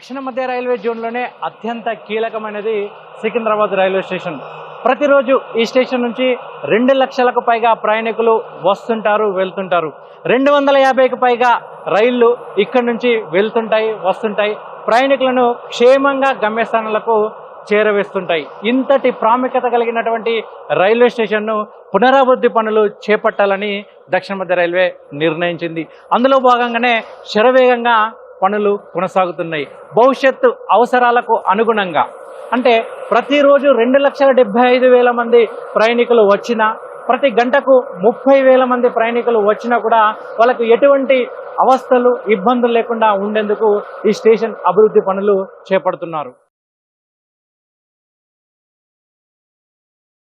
దక్షిణ మధ్య రైల్వే జోన్లోనే అత్యంత కీలకమైనది సికింద్రాబాద్ రైల్వే స్టేషన్. ప్రతిరోజు ఈ స్టేషన్ నుంచి 2 లక్షలకు పైగా ప్రయాణికులు వస్తుంటారు, వెళ్తుంటారు. 250కి పైగా రైళ్లు ఇక్కడి నుంచి వెళ్తుంటాయి, వస్తుంటాయి. ప్రయాణికులను క్షేమంగా గమ్యస్థానాలకు చేరవేస్తుంటాయి. ఇంతటి ప్రాముఖ్యత కలిగినటువంటి రైల్వే స్టేషన్ను పునరాభివృద్ధి పనులు చేపట్టాలని దక్షిణ మధ్య రైల్వే నిర్ణయించింది. అందులో భాగంగానే శరవేగంగా పనులు కొనసాగుతున్నాయి. భవిష్యత్తు అవసరాలకు అనుగుణంగా అంటే ప్రతిరోజు 2,75,000 మంది ప్రయాణికులు వచ్చినా, ప్రతి గంటకు 30,000 మంది ప్రయాణికులు వచ్చినా కూడా వాళ్ళకు ఎటువంటి అవస్థలు, ఇబ్బందులు లేకుండా ఉండేందుకు ఈ స్టేషన్ అభివృద్ధి పనులు చేపడుతున్నారు.